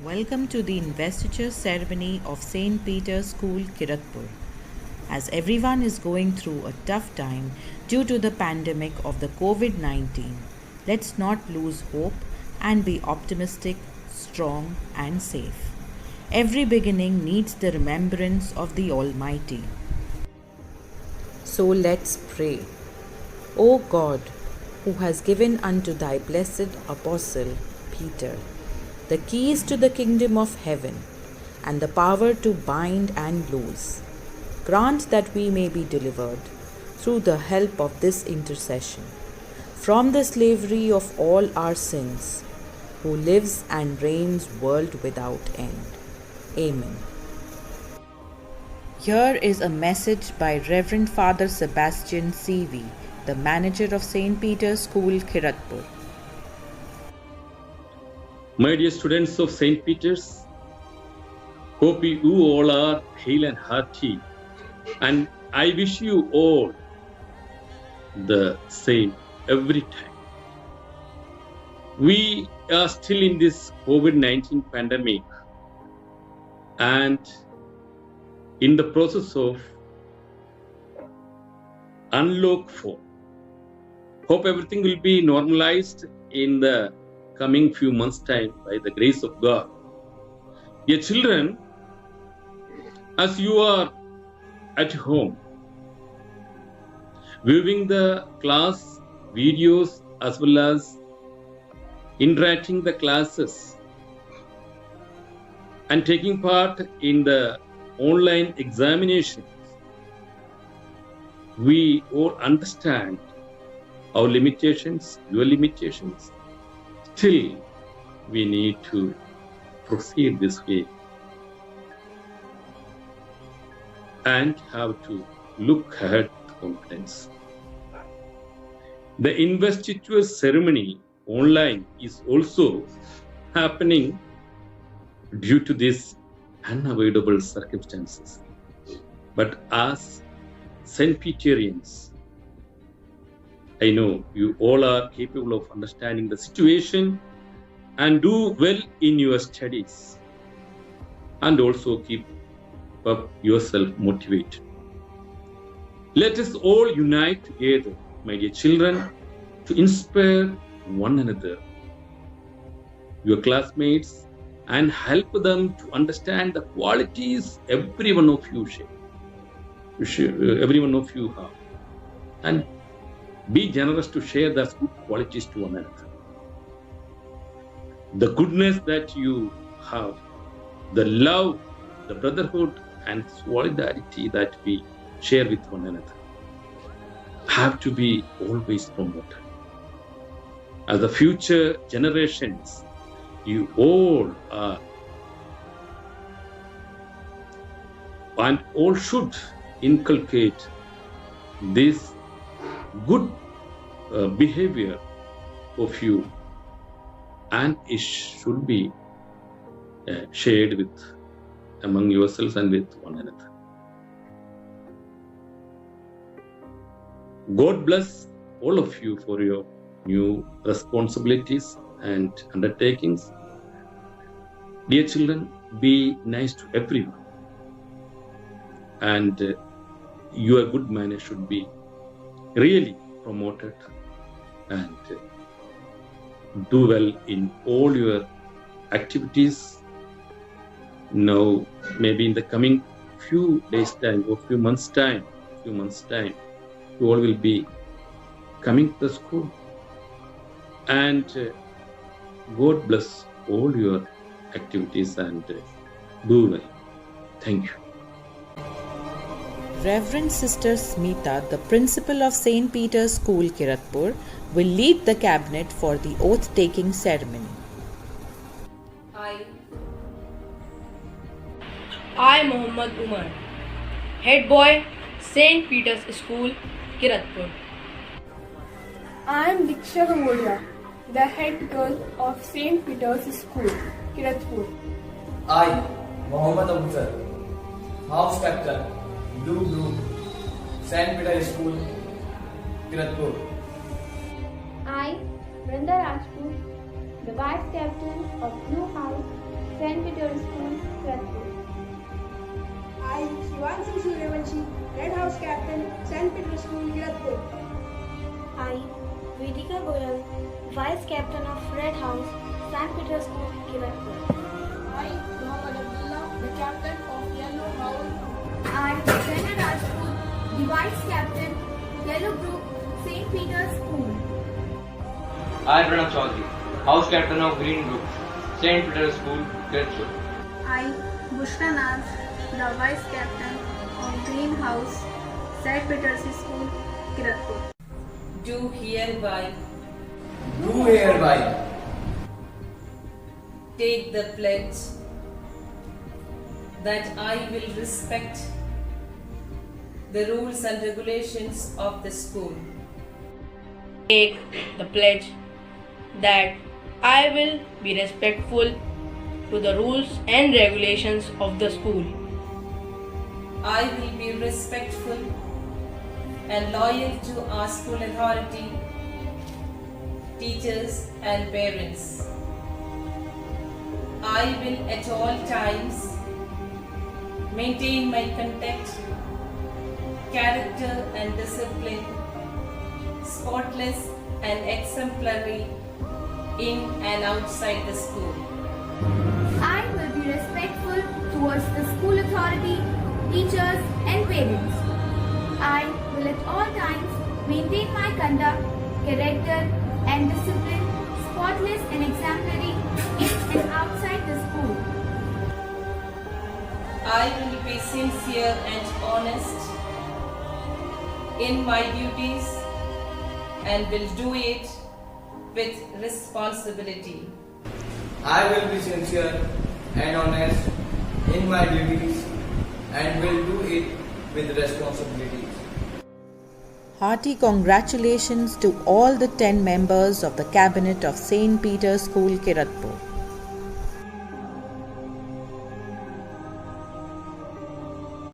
Welcome to the investiture ceremony of St. Peter's School, Kiratpur. As everyone is going through a tough time due to the pandemic of the COVID 19, let's not lose hope and be optimistic, strong, and safe. Every beginning needs the remembrance of the Almighty. So let's pray. O God, who has given unto thy blessed apostle Peter the keys to the kingdom of heaven and the power to bind and loose, grant that we may be delivered through the help of this intercession from the slavery of all our sins, who lives and reigns world without end. Amen. Here is a message by Reverend Father Sebastian C.V., the manager of St. Peter's School, Kiratpur. My dear students of St. Peter's, hope you all are hale and hearty, and I wish you all the same every time. We are still in this COVID-19 pandemic and in the process of unlock 4. Hope everything will be normalized in the coming few months' time by the grace of God. Dear children, as you are at home, viewing the class videos as well as interacting the classes and taking part in the online examinations, we all understand our limitations, your limitations. Still, we need to proceed this way and have to look ahead with confidence. The investiture ceremony online is also happening due to these unavoidable circumstances. But as St. Peterians, I know you all are capable of understanding the situation and do well in your studies and also keep up yourself motivated. Let us all unite together, my dear children, to inspire one another, your classmates, and help them to understand the qualities every one of you have, and be generous to share those good qualities to one another. The goodness that you have, the love, the brotherhood, and solidarity that we share with one another have to be always promoted. As the future generations, you all are and all should inculcate this good behavior of you, and it should be shared with among yourselves and with one another. God bless all of you for your new responsibilities and undertakings. Dear children, be nice to everyone, and your good manners should be really promoted, and do well in all your activities. Now, maybe in the coming few days' time or few months' time, you all will be coming to the school, and God bless all your activities and do well. Thank you. Reverend Sister Smita, the principal of St. Peter's School, Kiratpur, will lead the cabinet for the oath-taking ceremony. I, Mohammad Umar, Head Boy, St. Peter's School, Kiratpur. I am Diksha Gamodia, the head girl of St. Peter's School, Kiratpur. I, Mohammad Abuzar, House Captain, Blue, St. Peter's School, Kiratpur. I, Brenda Rajput, the Vice Captain of Blue House, St. Peter's School, Kiratpur. I, Shivanshi Suryavanshi, Red House Captain, St. Peter's School, Kiratpur. I, Vedika Goyal, Vice Captain of Red House, St. Peter's School, Kiratpur. I, Mohammad Abdullah, the Captain of Yellow House. I, Rana Rajput, the Vice Captain, Yellow Group, St. Peter's School. I, Pranav Chaudhary, House Captain of Green Group, St. Peter's School, Kiratpur. I, Bushra Naz, the Vice Captain of Green House, St. Peter's School, Kiratpur. Do hereby take the pledge that I will respect the rules and regulations of the school. Take the pledge that I will be respectful to the rules and regulations of the school. I will be respectful and loyal to our school authority, teachers and parents. I will at all times maintain my conduct, character and discipline, spotless and exemplary in and outside the school. I will be respectful towards the school authority, teachers and parents. I will at all times maintain my conduct, character and discipline, spotless and exemplary in and outside the school. I will be sincere and honest in my duties and will do it with responsibility. I will be sincere and honest in my duties and will do it with responsibility. Hearty congratulations to all the 10 members of the Cabinet of St. Peter's School, Kiratpur.